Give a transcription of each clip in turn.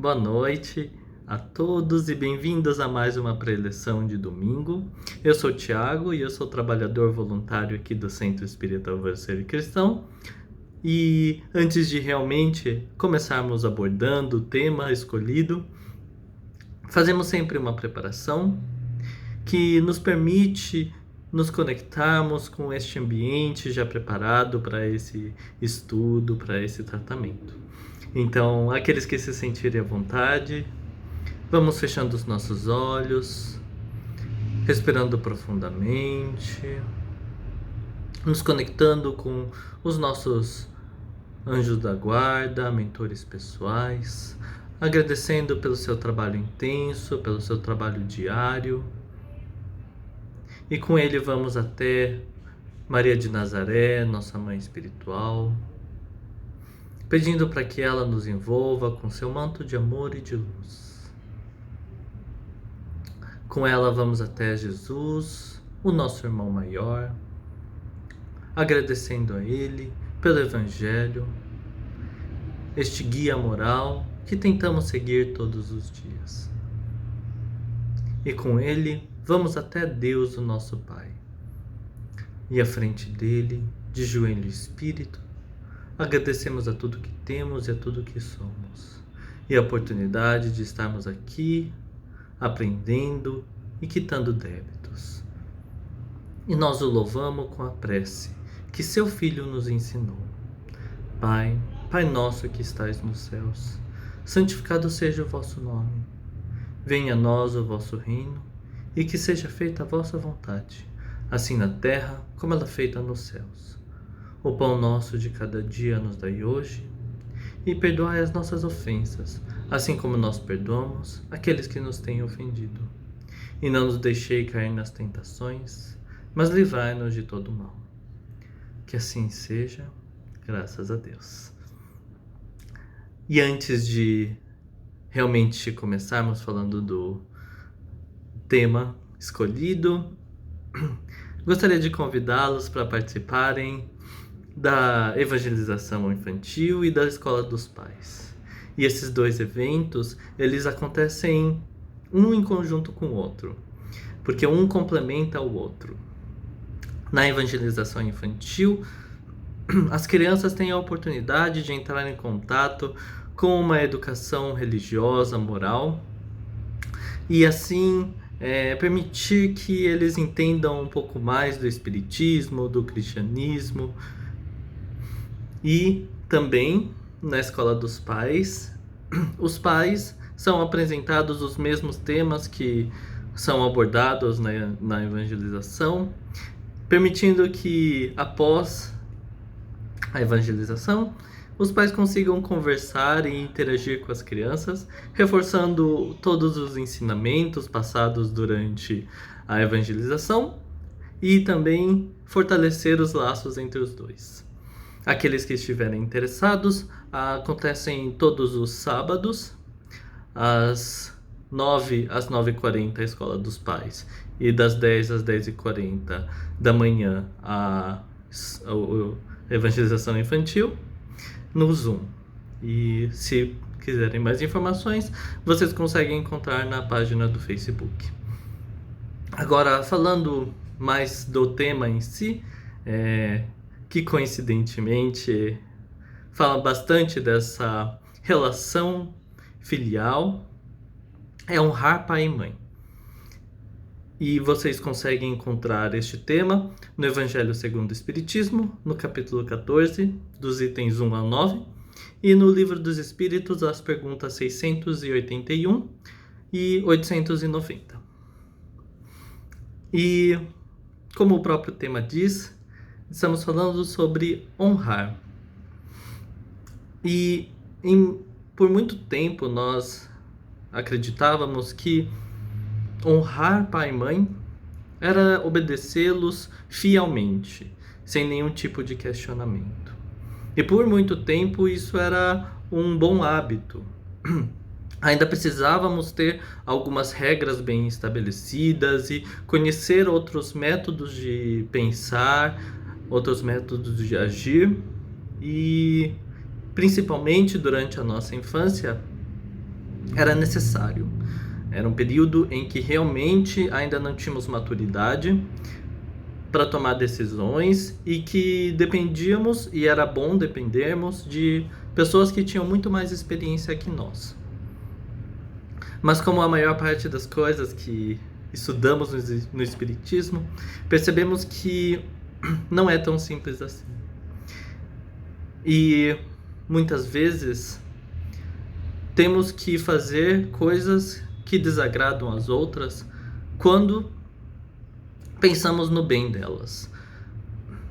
Boa noite a todos e bem-vindos a mais uma preleção de domingo. Eu sou o Thiago e eu sou trabalhador voluntário aqui do Centro Espírita Alvorecer e Cristão. E antes de realmente começarmos abordando o tema escolhido, fazemos sempre uma preparação que nos permite nos conectarmos com este ambiente já preparado para esse estudo, para esse tratamento. Então, aqueles que se sentirem à vontade, vamos fechando os nossos olhos, respirando profundamente, nos conectando com os nossos anjos da guarda, mentores pessoais, agradecendo pelo seu trabalho intenso, pelo seu trabalho diário. E com ele vamos até Maria de Nazaré, nossa mãe espiritual, pedindo para que ela nos envolva com seu manto de amor e de luz. Com ela vamos até Jesus, o nosso irmão maior, agradecendo a ele pelo Evangelho, este guia moral que tentamos seguir todos os dias. E com ele vamos até Deus, o nosso Pai. E à frente dele, de joelho e espírito, agradecemos a tudo que temos e a tudo que somos. E a oportunidade de estarmos aqui, aprendendo e quitando débitos. E nós o louvamos com a prece que seu Filho nos ensinou. Pai, Pai nosso que estais nos céus, santificado seja o vosso nome. Venha a nós o vosso reino, e que seja feita a vossa vontade, assim na terra como ela é feita nos céus. O pão nosso de cada dia nos dai hoje, e perdoai as nossas ofensas, assim como nós perdoamos aqueles que nos têm ofendido. E não nos deixei cair nas tentações, mas livrai-nos de todo mal. Que assim seja, graças a Deus. E antes de realmente começarmos falando do tema escolhido, gostaria de convidá-los para participarem da evangelização infantil e da escola dos pais. E esses dois eventos, eles acontecem um em conjunto com o outro, porque um complementa o outro. Na evangelização infantil, as crianças têm a oportunidade de entrar em contato com uma educação religiosa, moral, e assim permitir que eles entendam um pouco mais do espiritismo, do cristianismo. E também na escola dos pais, os pais são apresentados os mesmos temas que são abordados na evangelização, permitindo que após a evangelização os pais consigam conversar e interagir com as crianças, reforçando todos os ensinamentos passados durante a evangelização e também fortalecer os laços entre os dois. Aqueles que estiverem interessados, acontecem todos os sábados, às 9 às 9h40 a Escola dos Pais, e das 10 às 10h40 da manhã a evangelização infantil, no Zoom. E se quiserem mais informações, vocês conseguem encontrar na página do Facebook. Agora, falando mais do tema em si, que coincidentemente fala bastante dessa relação filial, é honrar pai e mãe. E vocês conseguem encontrar este tema no Evangelho segundo o Espiritismo, no capítulo 14, dos itens 1 a 9, e no Livro dos Espíritos, as perguntas 681 e 890. E, como o próprio tema diz, estamos falando sobre honrar. E por muito tempo nós acreditávamos que honrar pai e mãe era obedecê-los fielmente, sem nenhum tipo de questionamento. E por muito tempo isso era um bom hábito. Ainda precisávamos ter algumas regras bem estabelecidas e conhecer outros métodos de pensar, outros métodos de agir, e principalmente durante a nossa infância, era necessário. Era um período em que realmente ainda não tínhamos maturidade para tomar decisões e que dependíamos, e era bom dependermos, de pessoas que tinham muito mais experiência que nós. Mas como a maior parte das coisas que estudamos no Espiritismo, percebemos que não é tão simples assim. E muitas vezes temos que fazer coisas que desagradam as outras quando pensamos no bem delas.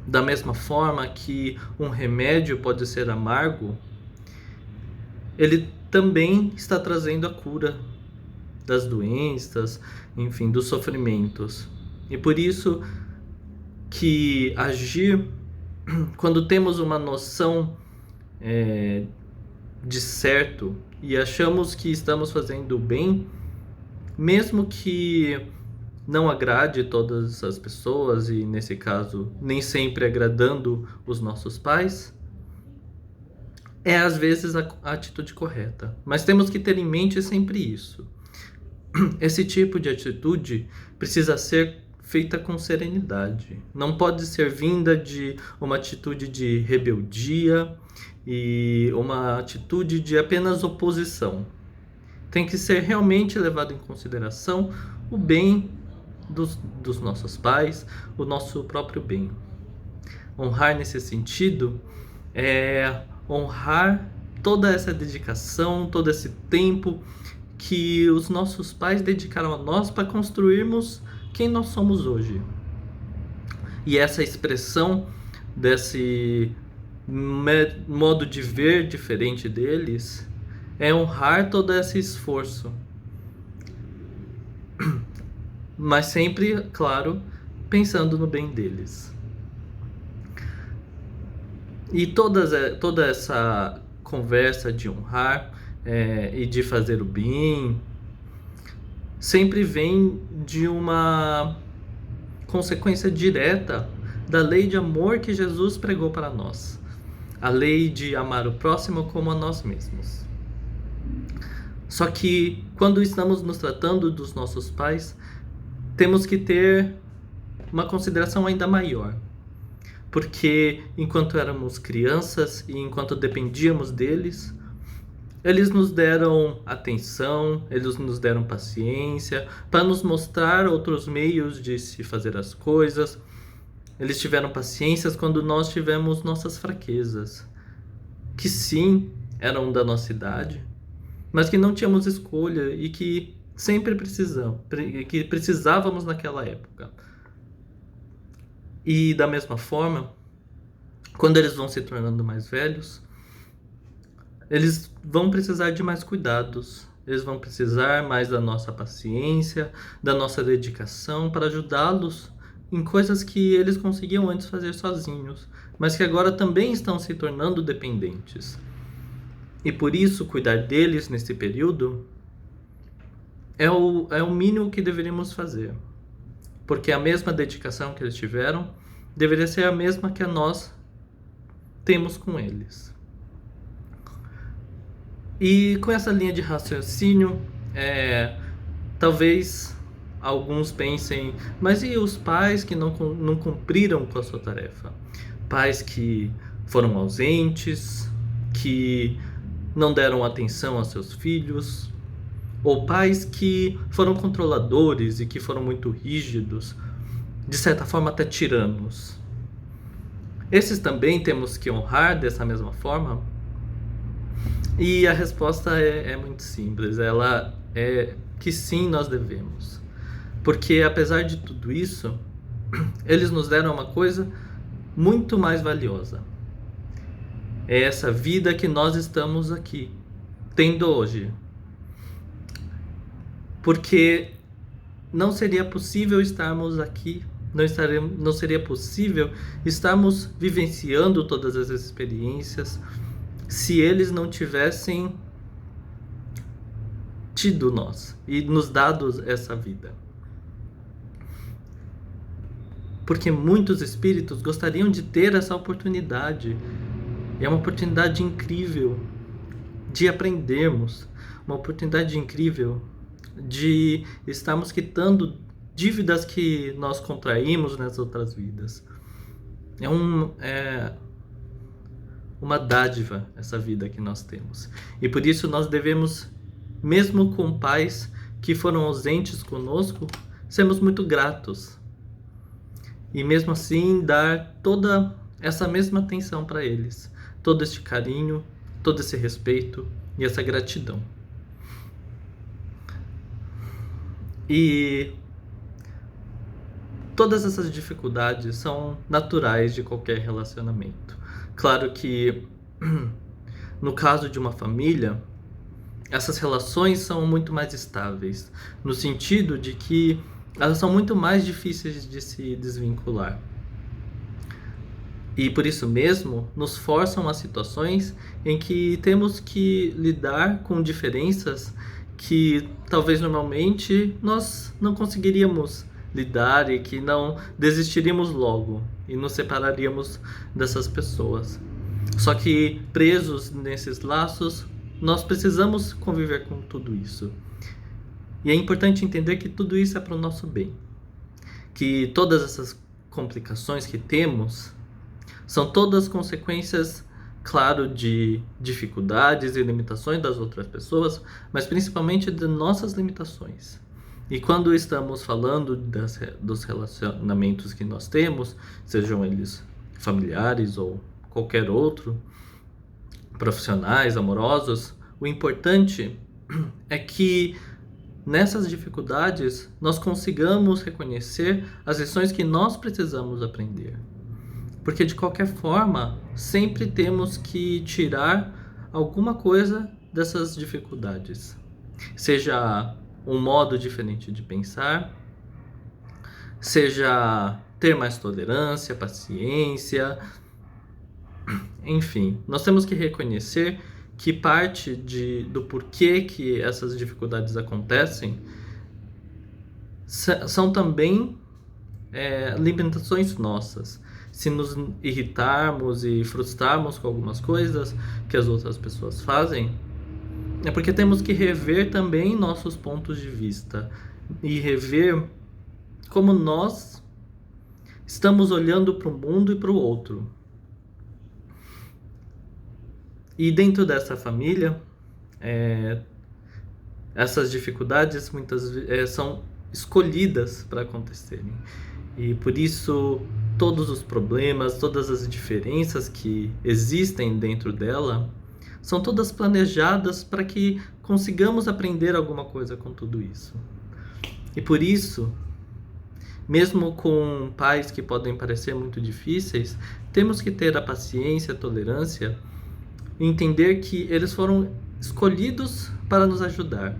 Da mesma forma que um remédio pode ser amargo, ele também está trazendo a cura das doenças, enfim, dos sofrimentos. E por isso que agir, quando temos uma noção de certo e achamos que estamos fazendo o bem, mesmo que não agrade todas as pessoas, e nesse caso nem sempre agradando os nossos pais, é às vezes a atitude correta. Mas temos que ter em mente sempre isso. Esse tipo de atitude precisa ser feita com serenidade. Não pode ser vinda de uma atitude de rebeldia e uma atitude de apenas oposição. Tem que ser realmente levado em consideração o bem dos nossos pais, o nosso próprio bem. Honrar nesse sentido é honrar toda essa dedicação, todo esse tempo que os nossos pais dedicaram a nós para construirmos quem nós somos hoje. E essa expressão desse modo de ver diferente deles é honrar todo esse esforço. Mas sempre, claro, pensando no bem deles. E toda essa conversa de honrar e de fazer o bem sempre vem de uma consequência direta da lei de amor que Jesus pregou para nós. A lei de amar o próximo como a nós mesmos. Só que quando estamos nos tratando dos nossos pais, temos que ter uma consideração ainda maior. Porque enquanto éramos crianças e enquanto dependíamos deles, eles nos deram atenção, eles nos deram paciência para nos mostrar outros meios de se fazer as coisas. Eles tiveram paciência quando nós tivemos nossas fraquezas, que sim, eram da nossa idade, mas que não tínhamos escolha e que sempre precisávamos naquela época. E da mesma forma, quando eles vão se tornando mais velhos, eles vão precisar de mais cuidados, eles vão precisar mais da nossa paciência, da nossa dedicação para ajudá-los em coisas que eles conseguiam antes fazer sozinhos, mas que agora também estão se tornando dependentes. E por isso, cuidar deles nesse período é o mínimo que deveríamos fazer. Porque a mesma dedicação que eles tiveram deveria ser a mesma que nós temos com eles. E com essa linha de raciocínio, talvez alguns pensem, mas e os pais que não cumpriram com a sua tarefa? Pais que foram ausentes, que não deram atenção aos seus filhos, ou pais que foram controladores e que foram muito rígidos, de certa forma até tiranos. Esses também temos que honrar dessa mesma forma? E a resposta é muito simples, ela é que sim, nós devemos. Porque apesar de tudo isso, eles nos deram uma coisa muito mais valiosa. É essa vida que nós estamos aqui, tendo hoje. Porque não seria possível estarmos aqui, não seria possível estarmos vivenciando todas as experiências se eles não tivessem tido nós e nos dado essa vida. Porque muitos espíritos gostariam de ter essa oportunidade. E é uma oportunidade incrível de aprendermos, uma oportunidade incrível de estarmos quitando dívidas que nós contraímos nas outras vidas. É uma dádiva essa vida que nós temos. E por isso nós devemos, mesmo com pais que foram ausentes conosco, sermos muito gratos. E mesmo assim dar toda essa mesma atenção para eles, todo este carinho, todo esse respeito e essa gratidão. E todas essas dificuldades são naturais de qualquer relacionamento. Claro que no caso de uma família, essas relações são muito mais estáveis, no sentido de que elas são muito mais difíceis de se desvincular. E por isso mesmo, nos forçam a situações em que temos que lidar com diferenças que talvez normalmente nós não conseguiríamos lidar e que não desistiríamos logo e nos separaríamos dessas pessoas. Só que presos nesses laços, nós precisamos conviver com tudo isso. E é importante entender que tudo isso é para o nosso bem. Que todas essas complicações que temos são todas consequências, claro, de dificuldades e limitações das outras pessoas, mas principalmente de nossas limitações. E quando estamos falando dos relacionamentos que nós temos, sejam eles familiares ou qualquer outro, profissionais, amorosos, o importante é que nessas dificuldades nós consigamos reconhecer as lições que nós precisamos aprender. Porque de qualquer forma, sempre temos que tirar alguma coisa dessas dificuldades. Seja um modo diferente de pensar, seja ter mais tolerância, paciência, enfim, nós temos que reconhecer que parte do porquê que essas dificuldades acontecem são também limitações nossas. Se nos irritarmos e frustrarmos com algumas coisas que as outras pessoas fazem, é porque temos que rever também nossos pontos de vista e rever como nós estamos olhando para o mundo e para o outro. E dentro dessa família, essas dificuldades muitas vezes são escolhidas para acontecerem. E por isso todos os problemas, todas as diferenças que existem dentro dela são todas planejadas para que consigamos aprender alguma coisa com tudo isso. E por isso, mesmo com pais que podem parecer muito difíceis, temos que ter a paciência, a tolerância e entender que eles foram escolhidos para nos ajudar.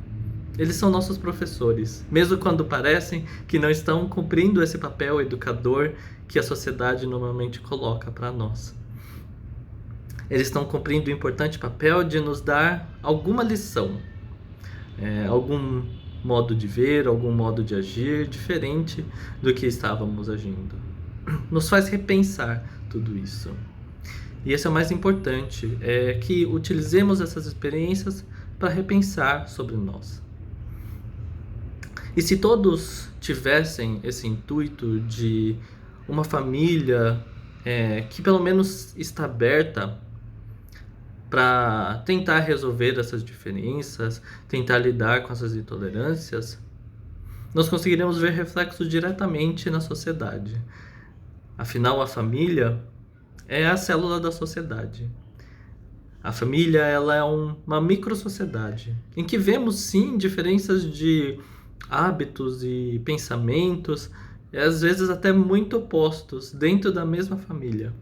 Eles são nossos professores, mesmo quando parecem que não estão cumprindo esse papel educador que a sociedade normalmente coloca para nós. Eles estão cumprindo o importante papel de nos dar alguma lição, algum modo de ver, algum modo de agir diferente do que estávamos agindo. Nos faz repensar tudo isso. E esse é o mais importante, é que utilizemos essas experiências para repensar sobre nós. E se todos tivessem esse intuito de uma família que pelo menos está aberta para tentar resolver essas diferenças, tentar lidar com essas intolerâncias, nós conseguiremos ver reflexos diretamente na sociedade. Afinal, a família é a célula da sociedade. A família, ela é uma microsociedade, em que vemos sim diferenças de hábitos e pensamentos, e às vezes até muito opostos, dentro da mesma família.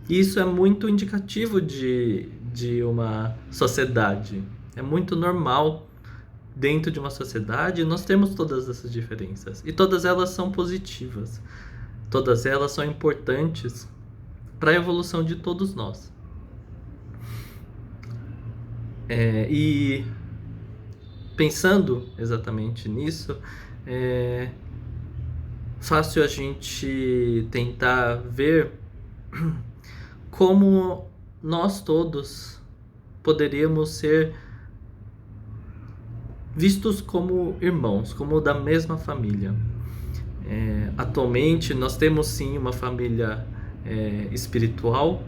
E isso é muito indicativo de uma sociedade. É muito normal dentro de uma sociedade nós temos todas essas diferenças. E todas elas são positivas. Todas elas são importantes para a evolução de todos nós. E pensando exatamente nisso, é fácil a gente tentar ver como nós todos poderíamos ser vistos como irmãos, como da mesma família. Atualmente nós temos sim uma família espiritual,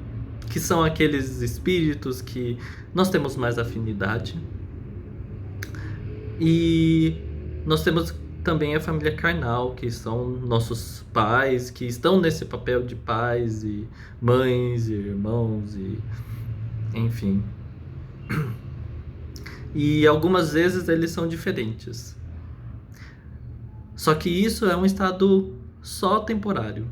que são aqueles espíritos que nós temos mais afinidade, e nós temos também a família carnal, que são nossos pais, que estão nesse papel de pais e mães e irmãos e enfim. E algumas vezes eles são diferentes. Só que isso é um estado só temporário.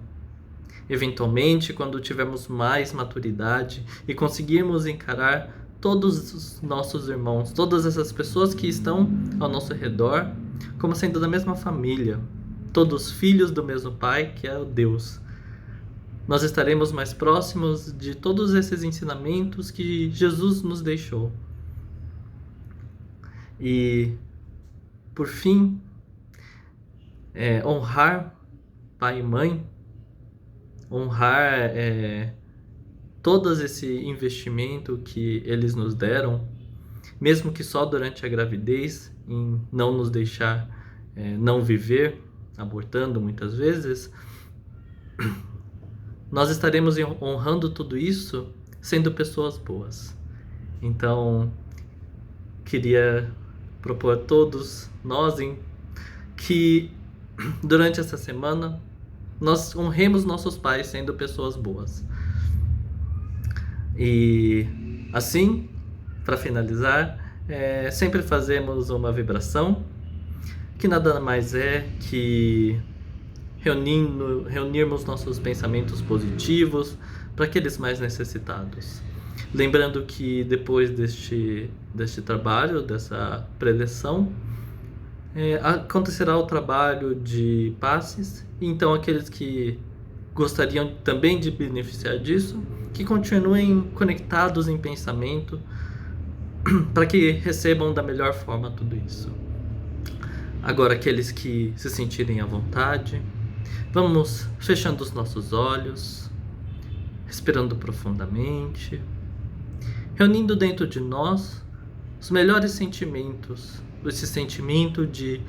Eventualmente, quando tivermos mais maturidade e conseguirmos encarar todos os nossos irmãos, todas essas pessoas que estão ao nosso redor, como sendo da mesma família, todos filhos do mesmo Pai, que é o Deus, nós estaremos mais próximos de todos esses ensinamentos que Jesus nos deixou. E, por fim, honrar pai e mãe, honrar todo esse investimento que eles nos deram, mesmo que só durante a gravidez, em não nos deixar não viver, abortando muitas vezes, nós estaremos honrando tudo isso sendo pessoas boas. Então, queria propor a todos nós que durante essa semana nós honremos nossos pais sendo pessoas boas. E assim, para finalizar, sempre fazemos uma vibração, que nada mais é que reunirmos nossos pensamentos positivos para aqueles mais necessitados. Lembrando que depois deste trabalho, dessa preleção, acontecerá o trabalho de passes, então aqueles que gostariam também de beneficiar disso, que continuem conectados em pensamento, para que recebam da melhor forma tudo isso. Agora, aqueles que se sentirem à vontade, vamos fechando os nossos olhos, respirando profundamente, reunindo dentro de nós os melhores sentimentos, esse sentimento de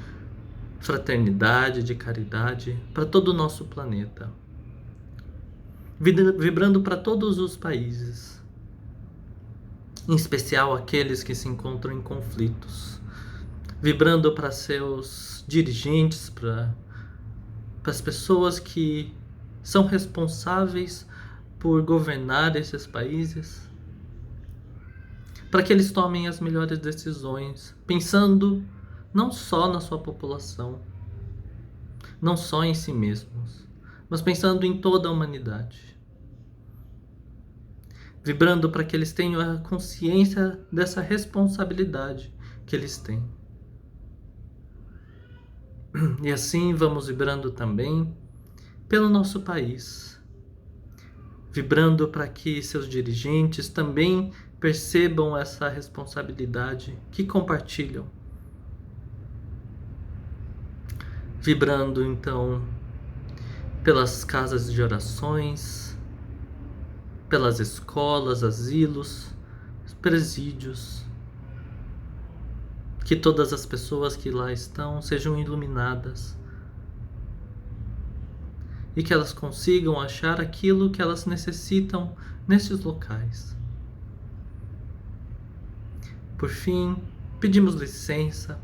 fraternidade, de caridade para todo o nosso planeta, vibrando para todos os países, em especial aqueles que se encontram em conflitos, vibrando para seus dirigentes, para as pessoas que são responsáveis por governar esses países, para que eles tomem as melhores decisões, pensando não só na sua população, não só em si mesmos, mas pensando em toda a humanidade. Vibrando para que eles tenham a consciência dessa responsabilidade que eles têm. E assim vamos vibrando também pelo nosso país, vibrando para que seus dirigentes também percebam essa responsabilidade que compartilham. Vibrando então pelas casas de orações, pelas escolas, asilos, presídios, que todas as pessoas que lá estão sejam iluminadas e que elas consigam achar aquilo que elas necessitam nesses locais. Por fim, pedimos licença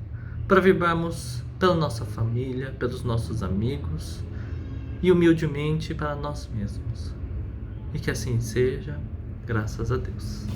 para vibrarmos pela nossa família, pelos nossos amigos e humildemente para nós mesmos. E que assim seja, graças a Deus.